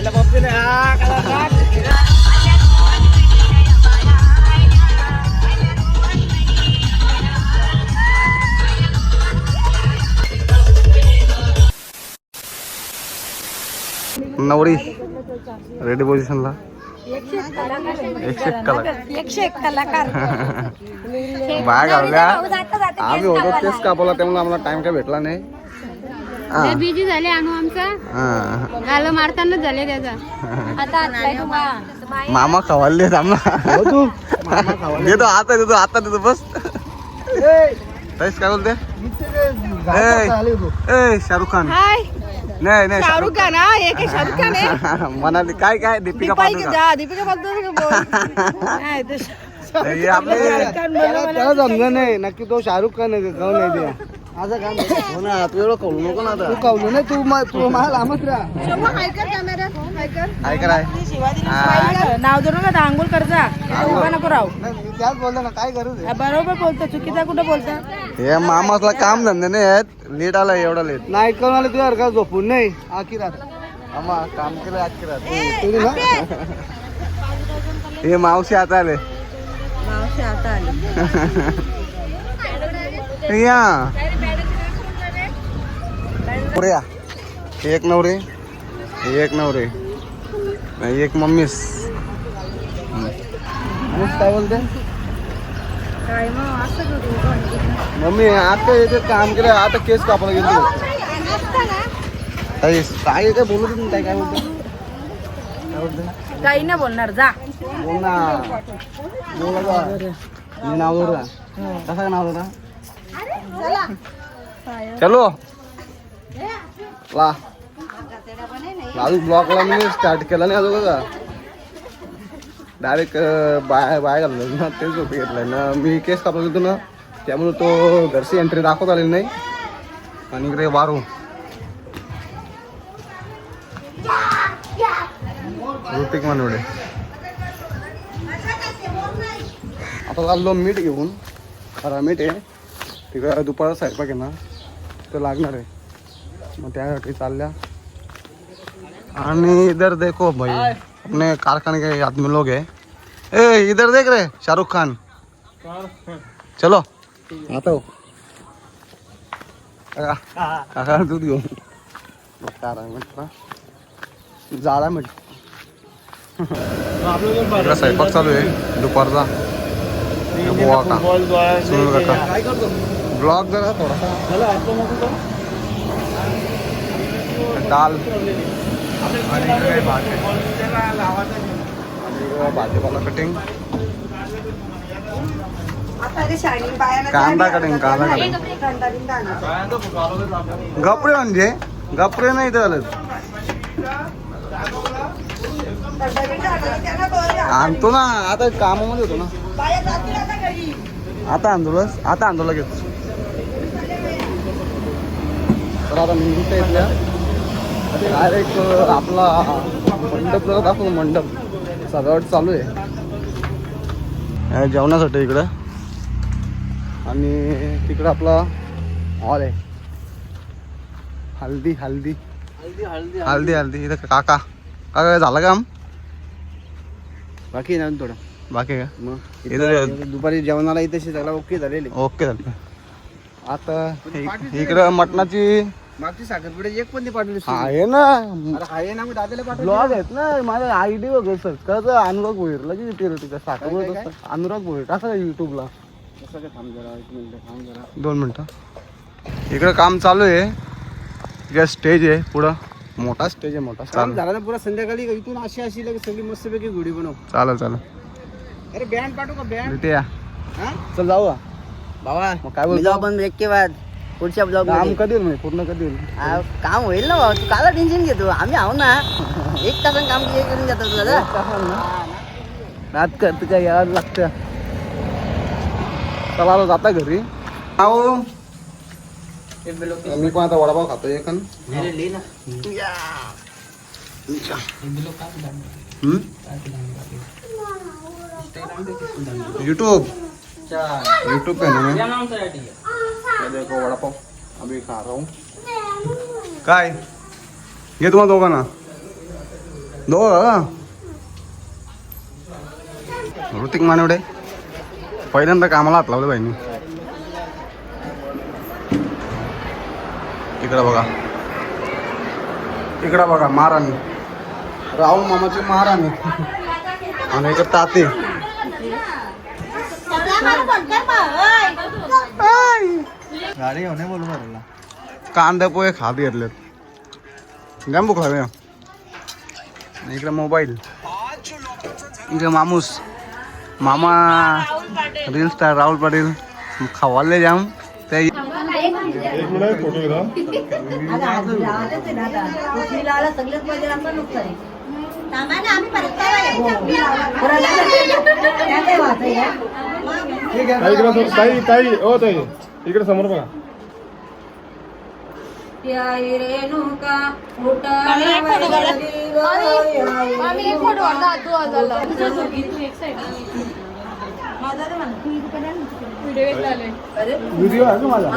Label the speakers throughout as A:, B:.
A: नवरी रेडी पोझिशनला
B: 101 कलाकार
A: बाय घालल्या आम्ही होतो तेच कापला त्यामुळे आम्हाला टाइम काय भेटला नाही.
B: बिझी झाले आणू आमचा गालं मारतानाच झाले त्याचा.
A: मामा खवाले देतो आता देतो बस. तेच काय बोलते शाहरुख खान नाही
B: शाहरुख खान एक शाहरुख खान आहे
A: म्हणाली काय दीपिका पादुकोण आपले त्याला समजा नाही नक्की तो शाहरुख खान आहे गाव नाही द्या माझं काम हो ना तू एवढं कळू नको ना तू कळू नाही तू मला लांबच राहा.
B: नाव धरून ना आंघोळ करजा नको राहू.
A: त्याच बोलतो ना काय करू
B: बरोबर बोलतो चुकीचा कुठं बोलता.
A: हे मामासला काम धंदे नाही आहेत लेट आला एवढा लेट नाही करून आले तुझ्या का झोपून नाही आखी रात आम्हा काम केलं आखी रात हे मावशी आता आले या एक नवरे एक मम्मीस काय बोलते मम्मी आता इथे काम केलं आता केस कापायला गेलो काय बोलू तुम्ही काय बोलतो
B: काही नाही बोलणार जा
A: बोल ना मी नाव जोडला कसा नाव जोडला चलो ला अजून ब्लॉकला मी स्टार्ट केला नाही अजून का डायरेक्ट बाय घाललो ना तेच झोपी घेतलाय ना मी केस कापला गेलो ना त्यामुळे तो घरची एंट्री दाखवत आलेली नाही आणि इकडे वारू ऋतिक मानवडे आता चाललो मीठ घेऊन खरा मीठ आहे तिकडे दुपारचा स्वयंपाक आहे ना तो लागणार आहे मग त्यासाठी चालल्या. आणि इधर देखो भाई अपने कारखाने के आदमी लोग है ए इधर देख रहे शाहरुख खान चलो आता हो काका दूध घेऊन झाला मीठ स्वयंपाक चालू आहे दुपारचा बुवा का सुनील काका ब्लॉग जरा थोडासा दाल आणि भाजीपाला कटिंग कांदा कटिंग गपरे म्हणजे गपरे नाही तर आणतो ना आता कामामध्ये होतो ना आता आणतो लगेच. तर आता निघता येतल्या डायरेक्ट आपला मंडप दाखवतो मंडप सजावट चालू आहे जेवणासाठी इकडं आणि तिकडं आपला हॉल आहे हल्दी इथं काका झालं काम बाकी ना थोडं बाकी का मग इथं दुपारी जेवणाला इथे सगळं ओके झाले आता इकडं मटणाची मागची साखरपुड्याची एक पण पाठवली आहे ना मी दादाला पाठवली ब्लॉग आहेत ना माझा आयडी वगैरे सर कसं अनुराग भोईर लगेच तिथं साखरपुडा अनुराग भोईर टाका युट्यूबला थांब जरा 2 मिनिटं इकडं काम चालू आहे इकडे स्टेज आहे पुढं मोठा स्टेज आहे झाला ना पुरा संध्याकाळी इथून अशी लगेच सगळी मस्तपैकी घोडी बनव चालेल अरे बँड पाठवू का बँड चल जाऊ बाबा मग काय बोलतो आपण एक के बाद पुढच्या ब्लॉग काम कधी होईल पूर्ण कधी होईल काम होईल ना भाऊ तू काला टेन्शन घेतो आम्ही आहो ना 1 तासानं काम करून जातो दादा रात करत काय यावं लागतं चला जाता घरी आहो मी पण आता वडापाव खातोय एखान यूट्यूब पे ना मैं देखो वडापाव अभी खा रहा हूँ काय घे तुम्हाला दोघांना ऋतिक मानवडे पहिल्यांदा कामाला हात लावलं बाईनी. इकडं बघा महाराणी, राहुल मामाची महाराणी आणि इकडे ताते. गाडी घेऊन बोलू मला कांदा पोहे खात घेतलेत. गॅम भूक लागली. इकडे मोबाईल, इकडे मामा रील स्टार राहुल पाटील खावाले जाम ते.
C: इकडे समोर बघा.
A: व्हिडिओ आहे माझा.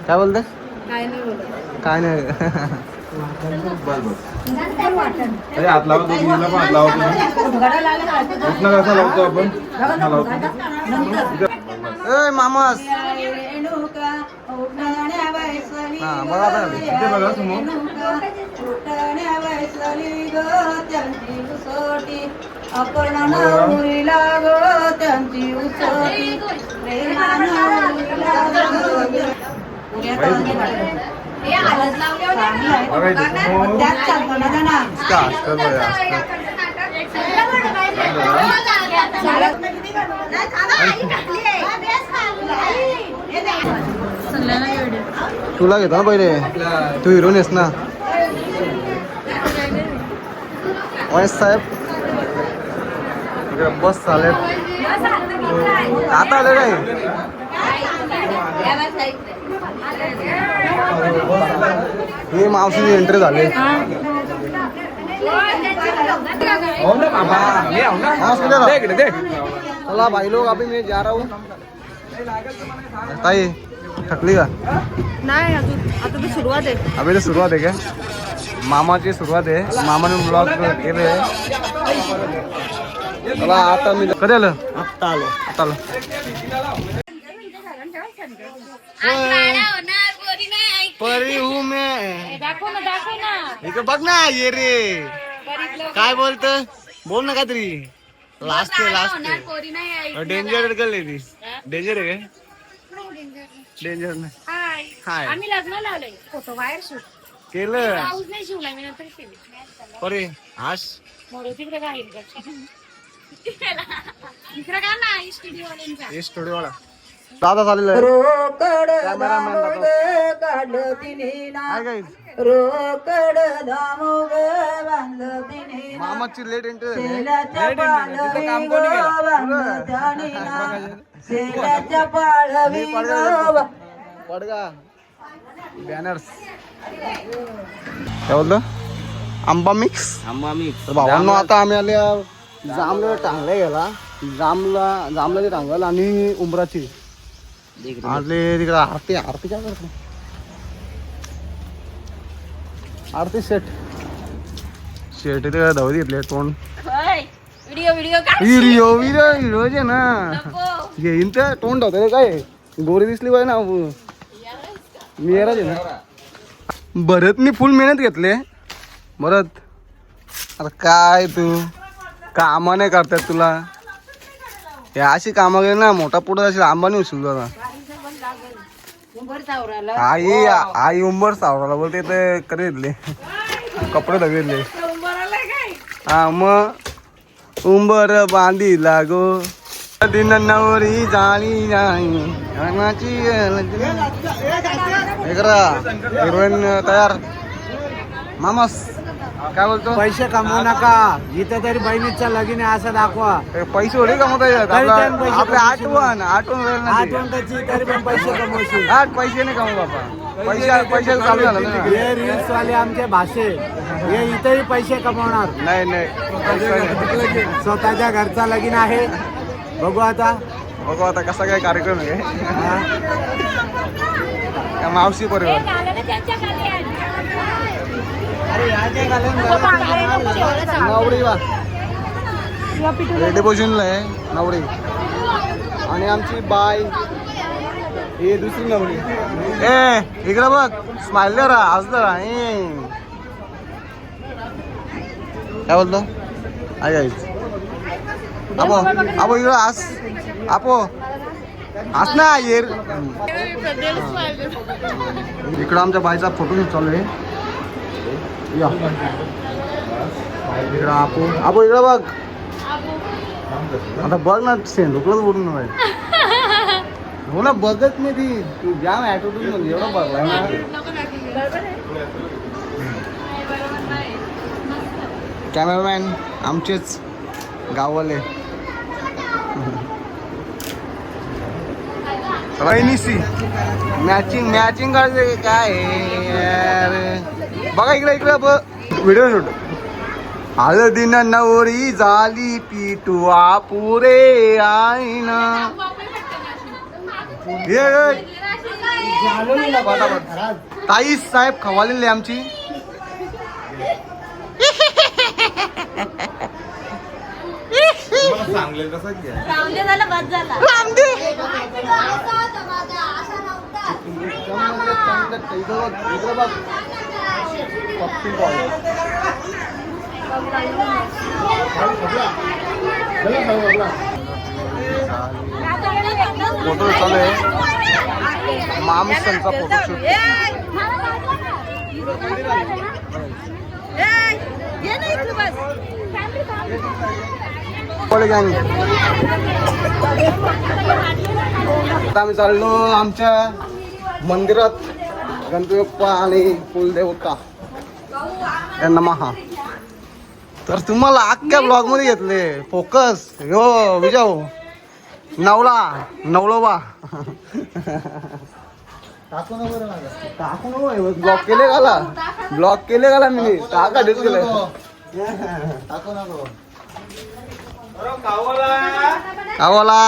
A: काय बोलत काय नाही.
C: अरे हात लावतो पण हात लावतो कसं लावतो आपण.
A: मामास बघा
C: इथे बघा समोर.
A: तुला घेतो ना पहिले, तू हिरोईन आहेस ना. वयस साहेब बस चालेल आता आले काय. हे मावशी एंट्री झाले. चला भाई लोग अभी मैं जा रहा हूँ. ताई थकली का
B: नाही अजून, आता तर सुरुवात आहे.
A: अभी तो सुरुवात आहे का. मामाची सुरुवात आहे. मामाने ब्लॉग केले. चला आता मी कधी आलं. आता आलो. परी हूँ मैं.
B: दाखव ना
A: इकडे बघ ना. ये रे काय बोलत बोल ना काहीतरी. लास्ट डेंजर गल ती. डेंजर आहे काय. डेंजर नाही. हाय
B: आम्ही लग्न लावलंय. फोटो बाहेर शूट
A: केलं.
B: पाऊस नाही शिवला मी नंतर केली.
A: परे आज
B: मोरो तिकडे काय इकडे का नाही स्टुडिओ
A: स्टुडिओला दादा चालेल. मामाची लेट एंट्री पडगा बॅनर्स काय बोलतो. आंबा मिक्स. भावांनो आता आम्ही आले जांभळं टांगले गेला. जांभळा ते टांगल आणि उंबराची आले तिकडे. आरती काय करतो. आरती शेट इथे धावत घेतले. तोंड व्हिडिओ जे ना घेईन तर तोंड धावत रे. काय गोरी दिसली पाहिजे ना. मी येराज आहे ना. भरतनी फुल मेहनत घेतले. भरत आता काय तू कामा नाही करतात तुला. हे अशी कामं गेली ना मोठा पुढे अशी आंबानी उचलू दादा. आई उंबर सावराला बोलते तर करे घेतले. कपडे धगेतले. हा मग उंबर बांधी लागो दिन नवरी जाणी नाही. हिरोईन तयार. मामास काय बोलतो.
D: पैसे कमवू नका. इथं तरी बहिणीच्या लगीन आहे असं दाखवा.
A: पैसे थोडे कमवता येतात. आपले आठवण
D: तरी पण पैसे कमवशील.
A: पैसे नाही कमव बाबा. पैसे चालू झालं ना.
D: हे रील्स वाले आमचे भाषे हे इथेही पैसे कमवणार
A: नाही.
D: स्वतःच्या घरचा लगीन आहे. बघू आता
A: बघू आता कसा काय कार्यक्रम आहे त्या मावशी परिवार नवरी वा डेपोजिशनला आहे नवरी आणि आमची बाय हे दुसरी नवरी ए इकडं बघ स्माइल जरा आज जरा काय बोलतो आई आईच आपो आपो इकडं आज आपो आज ना येर इकडं आमच्या बाईचा फोटो चालू आहे या इकडं आपो आपो इकडं बघ आता बघ ना सेंडूकडंच बोलून हो ना बघत नाही ती तू जाम ॲटिट्यूड मध्ये एवढं बघलाय ना कॅमेरामॅन आमचेच गाववाले सी मॅचिंग मॅचिंग काढते काय बघा इकडे इकडे व्हिडिओ शूट हळदीन नवरी झाली पिटुआ पुरे आईना ताई साहेब खवालेली आमची
C: सांगले तसं
A: फोटो चालू आहे मामसनचा फोटोशूट आता आम्ही चाललो आमच्या मंदिरात गणपती बाप्पा आणि कुलदेवता यांना महा तर तुम्हाला अख्ख्या ब्लॉग मध्ये घेतले फोकस हो विजय नवलोबा ब्लॉक केले गाला मी टाका डिस केले आवला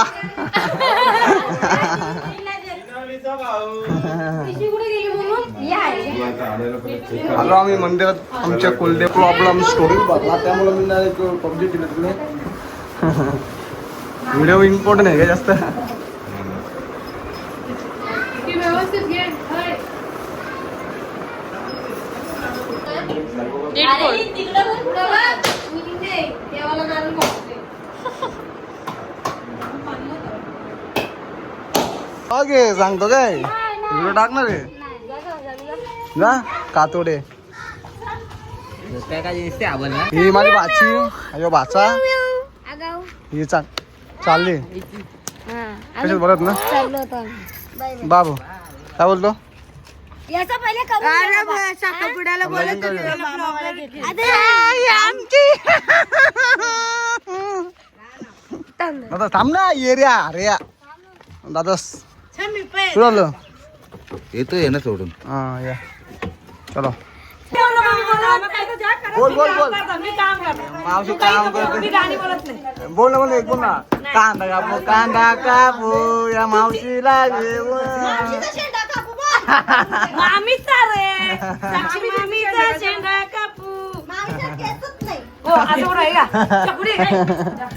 A: आलो आम्ही मंदिरात आमच्या कुलदेव प्रॉब्लेम स्टोरी बघला त्यामुळे मी डायरेक्ट पबजी डिलीट केले व्हिडिओ इम्पॉर्टंट आहे का जास्त ओके सांगतो काय व्हिडिओ टाकणार आहे ना कातोडे ही माझी बाची अयो बाचा ही चालली कशात बरत ना बाबू काय बोलतो
B: याचा पहिले साखरपुड्याला बोलत
A: दादा थांब ना एरिया अरे दादास तुला
C: येतोय ना सोडून
A: हा या चलो बोल बोल बोल मावशी काम करते बोल ना बोल एक बोल ना कांदा कापू या मावशीला
B: मामीचा रे मामीचा शेंगा कापू हो असं आहे का चकुडी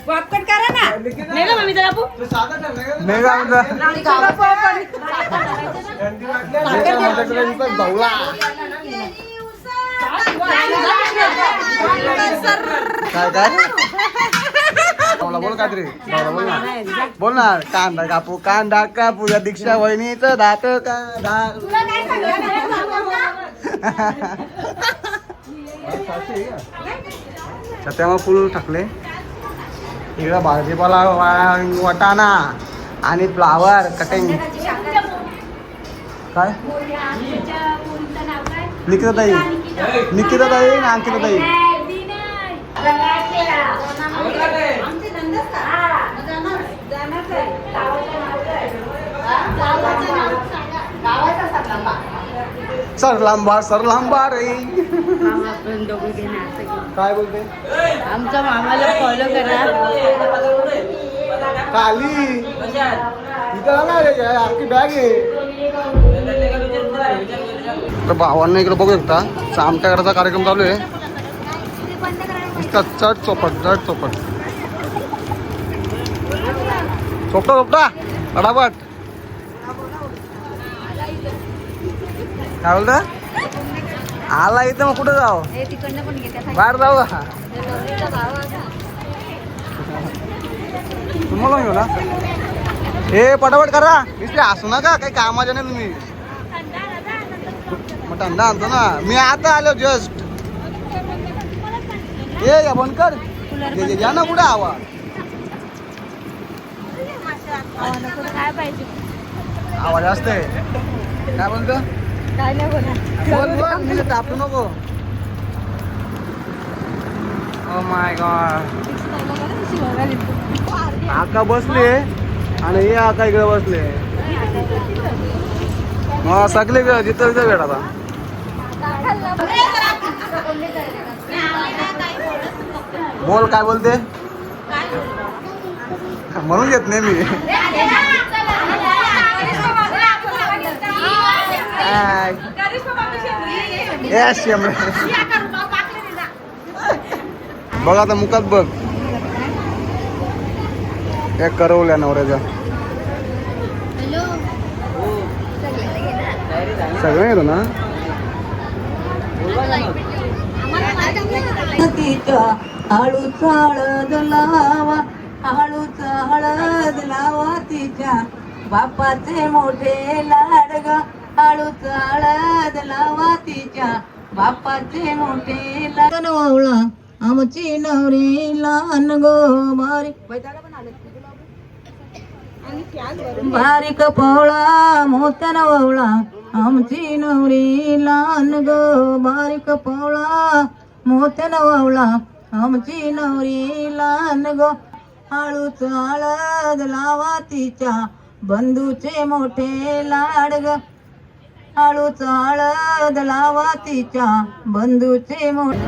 B: वापकट करा ना नाही का मामीचा कापू
A: नाही का भाऊला काय काय बोल काहीतरी बोल ना कांदा कापू या दीक्षा वहिनीचं दात का त्यामुळे फुल टाकले इकडं भाजीपाला वाटाणा आणि फ्लावर कटिंग काय निकिताताई ना अंकिताताई सर लांबा रे
B: दोघं
A: काय बोलते
B: आमच्या मामाला फॉलो करा
A: खाली इथं ना रे आपली बॅग आहे. तर भावांना इकडे बघू शकता आमट्याकडेचा कार्यक्रम चालू आहे. चट चोपट चोपटा फटाफट. काय बोलता आला इथं मग कुठं जाऊ बाहेर जाऊ का तुम्हाला घेऊ ना. हे पटापट करा इथे असू नका काही कामाच्या नाही तुम्ही. मग थंडा आणतो ना मी आता आलो जस्ट. ये या बंद कर या ना कुठे आवा आवाज असते. काय बोलतो बोल बोल मी तापू नको. ओ माय गॉड आका बसले आणि हे आका इकडे बसले. मग सगळे जिथं तिथं भेट आता. बोल काय बोलते म्हणून घेत नाही मी. बघ आता मुखात बघ एक करवल्या नवऱ्याचा सगळं येतो ना.
E: हळूच हळद लावा हळूच हळद लावा तिच्या बापाचे मोठे लाडग हळूच हळद लावा तिच्या बापाचे मोठे लाड. ओवळा आमची नवरी लहान गो बारीक पवळा मोत्यान ओवळा आमची नवरी लहान गो बारीक पवळा मोत्यान ओवळा आमची नवरी लहान गो. हळूच हळद लावा तिच्या बंधूचे मोठे लाडग हळूच हळद लावा तिच्या बंधूचे मोठे.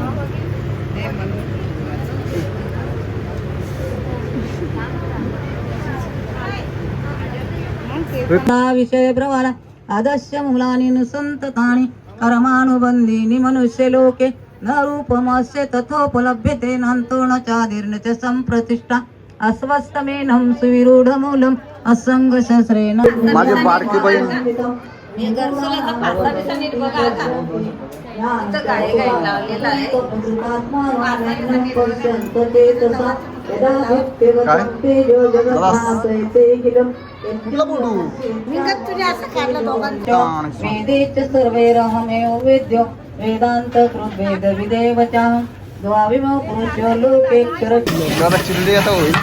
E: विषय प्रवाला आदस्य मुलानी संततानि कर्मानुबंधीनि मनुष्य लोके न रूपमस्य तथोपलभ्यते नान्तो न चादिर्न च संप्रतिष्ठा अस्वस्थमेनं सुविरूढमूलम् असंग शस्त्रेण.
A: माझी बारकी बहीण
E: वेदेच सर्वैरहमेव वेद्यो वेदांत कृद्वेद विदेवचा द्वाविमो पुरुषो लोकेक्षर.
A: चिल्ली आता होईल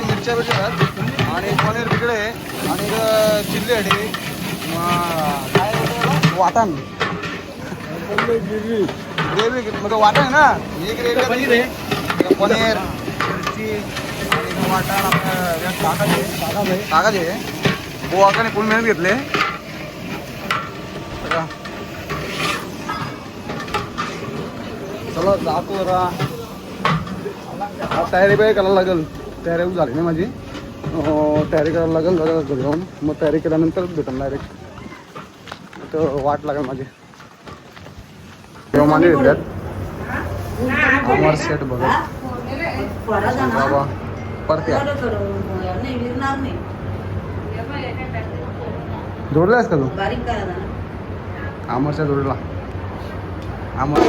A: मिरच्या भेटतात आणि पनीर तिकडे आणि चिल्ली आहे वाटण ग्रेव्ही म्हणजे वाटण आहे ना ही ग्रेव्ही पनीर आहे पनीर मिरची आणि वाटण आपलं टाकायचे गोवाकाने फुल मेहनत घेतले. चला जातो जरा तयारी बाई करायला लागेल. तयारी झाली नाही माझी तयारी करायला लागेल जरा घरी जाऊन मग तयारी केल्यानंतर भेटेल डायरेक्ट. तर वाट लागेल माझी तेव्हा माने घेतल्यात अमर सेट बघा बाबा परत्या जोडलायस का तू अमरच्या जोडला अमर.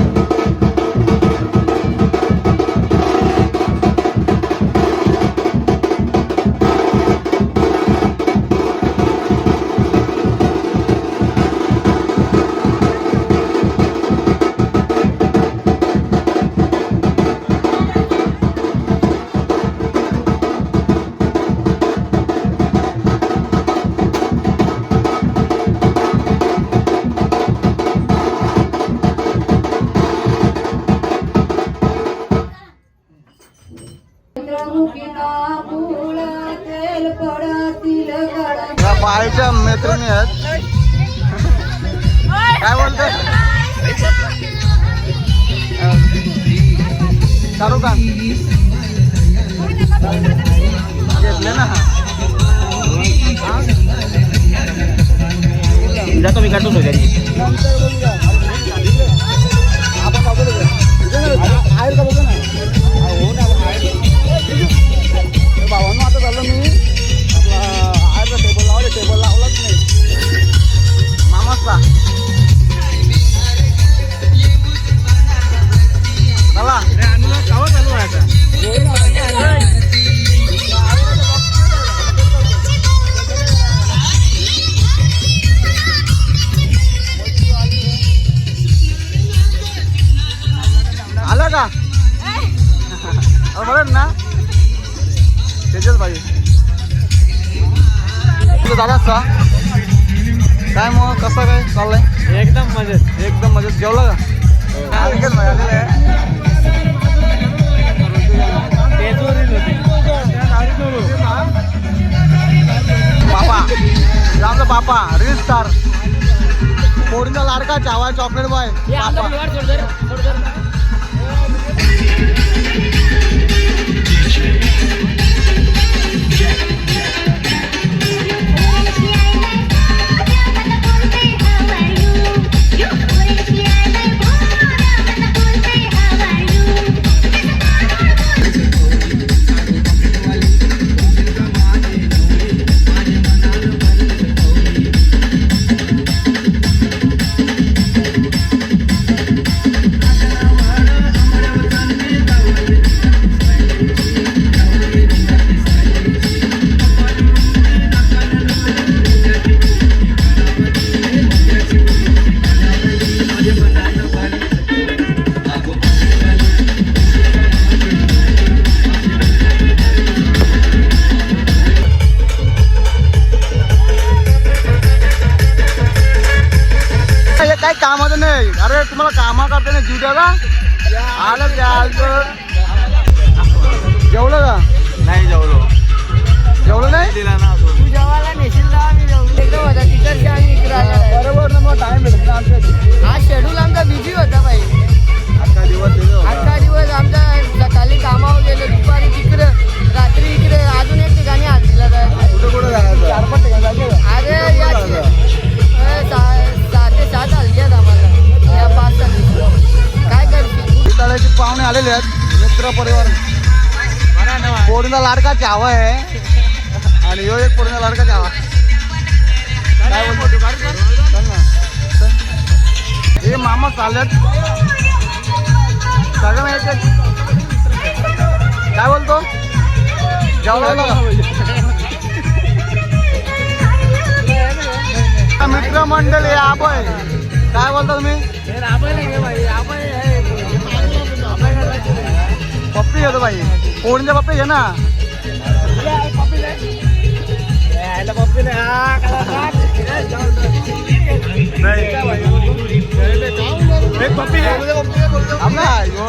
A: बाळीच्या मैत्रिणी आहेत. काय बोलतो शाहरुख खान घेतले ना जातो मी काढतो आपण भावांना आता झालं मी आपला टेबल लावलाच नाही मामाचा चला कावा चालू आहे आला का बरं ना त्याच्याच पाहिजे तुझं दादा असता काय मग कसं काय चाललंय
D: एकदम मजेत
A: जेवलं का आलेच भाई आलेलं आहे बापा आमचा बापा रील स्टार पोरीचा लाडका चावा चॉकलेट बॉय काय कामाचं नाही अरे तुम्हाला कामा करते ना जीव द्याला आलं जेवलं का नाही जेवलं नाही दिला ना
B: तू जेवायला नेशील ना आम्ही होता तिकडच्या आम्ही इकडे आला
A: बरोबर ना मग टाइम भेटत ना आमच्या
B: हा शेड्यूल आमचा बिझी होता भाई
A: अख्खा
B: दिवस आमचा सकाळी कामावर गेलो दुपारी तिकडे रात्री इकडे अजून एक ठिकाणी हात दिला
A: कुठं जायचं 4-5 ठिकाणी
B: अरे या 6 ते 7 हलक्यात आम्हाला या 5-6 दिवस काय करते
A: तळ्याचे पाहुणे आलेले आहेत मित्र परिवार पोरीला लाडका चावा आहे आणि यो एक पोरीला लाडका चावा काय बोलतो चल ना हे मामा चालत सगळं माहिती काय बोलतो जेवला का मित्र मंडळी आबय काय बोलता तुम्ही पप्पी घेतो भाई पोरींच्या पप्पी घे ना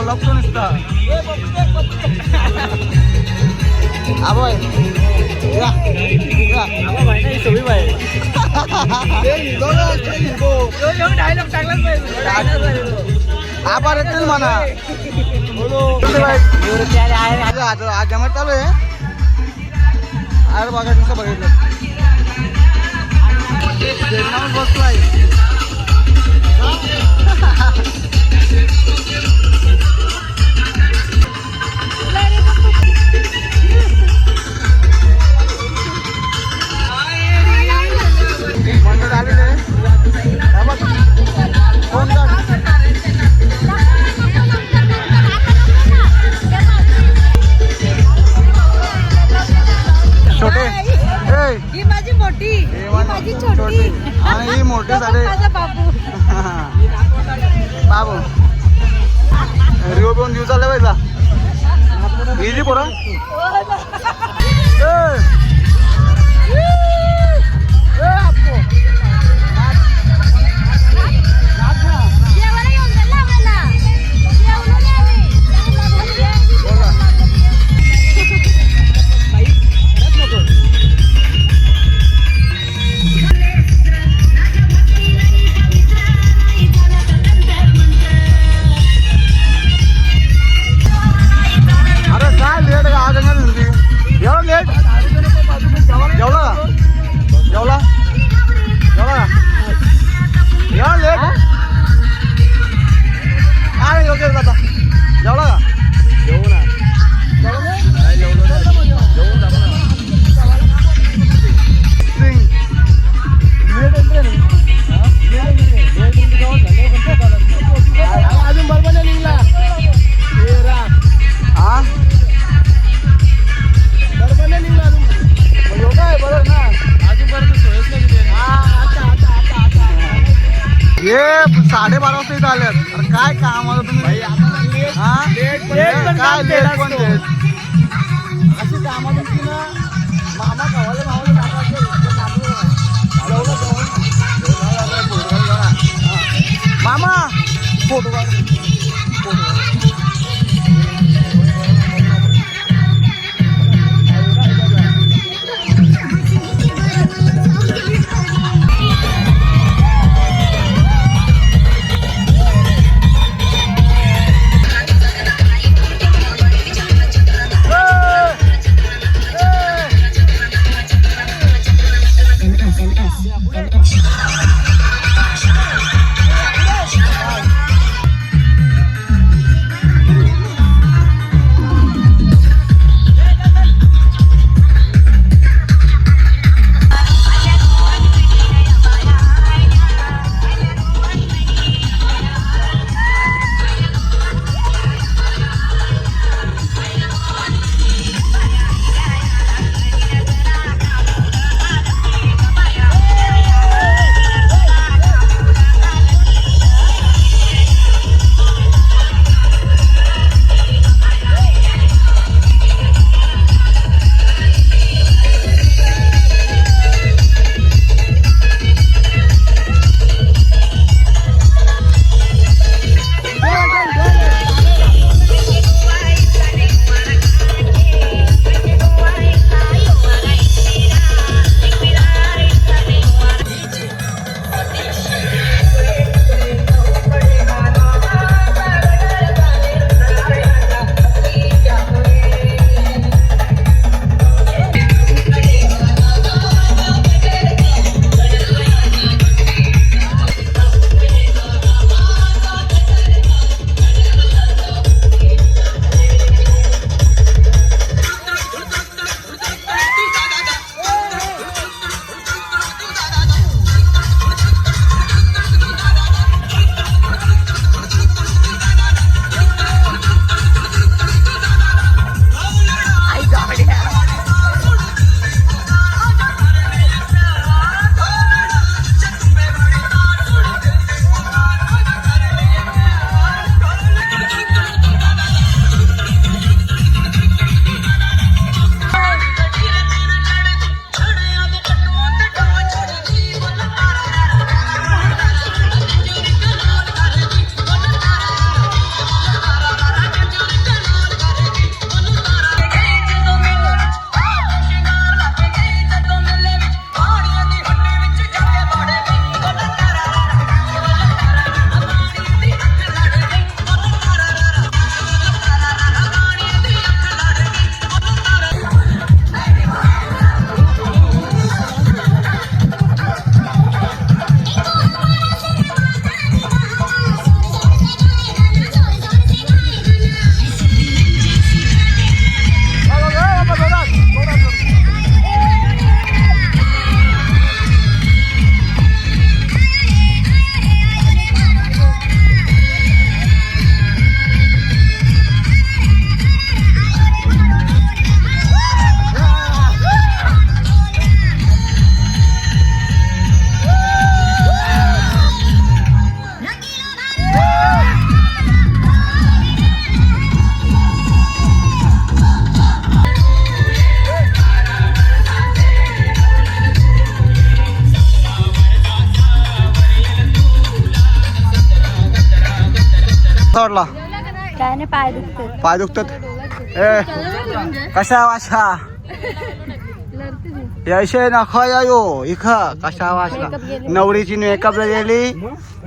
A: लपतो नुसता आबय आभार येतील म्हणा आज जमत चालू आहे अरे बघा नुसतं बघितलं बसलाय मंडळ आलेले छोटे
B: ही माझी मोठी ही माझी छोटी
A: आणि ही मोठे झाले
B: माझा बाबू
A: बाबू रिओ दोन दिवस झाले पाहिजे इजी पोरा अरे काय लेट आज हे 12:30 वाजता इथं आल्यात. अरे काय काम आलं तुम्ही हा? काय लेट पण लेट अशी कामाला तुमची ना. मामा गावाला मामा फोटो वाटला
B: काय नाही, पाय दुखतात.
A: पाय दुखतात. कशा वाशा याशे नखा यो इख कशा वाशला नवरीची मेकअप गेली,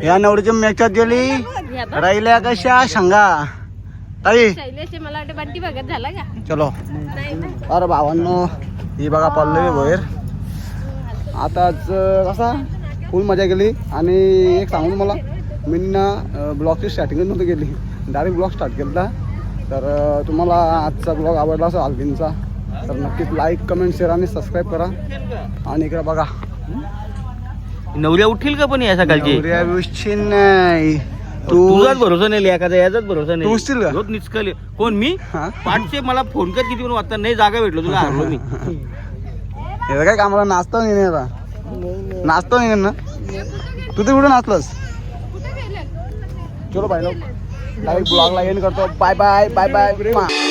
A: या नवरीची मेकअप गेली, राहिल्या कशा सांगा ताई.
B: मला वाटतं बंटी बघत झाला का.
A: चलो अरे भावांनो, ही बघा पल्लवी भोयर. आताच कसा फुल मजा केली. आणि एक सांगून मला मी ना ब्लॉगची स्टार्टिंगच नव्हती केली, डायरेक्ट ब्लॉग स्टार्ट केला. तर तुम्हाला आजचा ब्लॉग आवडला असेल आल्विनचा तर नक्कीच लाईक कमेंट शेअर आणि सबस्क्राईब करा. आणि इकडे बघा
F: नवऱ्या उठील का पण या सकाळची
A: नाही
F: तुझाच भरोसा नाही, एखादा याचाच भरोसा
A: तू
F: नाही.
A: उचल का?
F: रोज निचकल कोण मी
A: हा?
F: पाठचे मला फोन कर किती पण वाजता नाही जागा भेटलो तुला हारलो मी.
A: हे काय कामाला नाचता नाही आता नाचतो नाही ना. तू ते कुठे नाचलंस चलो भाई लोग डायरेक्ट ब्लॉगला एंड करतो. Bye bye bye bye.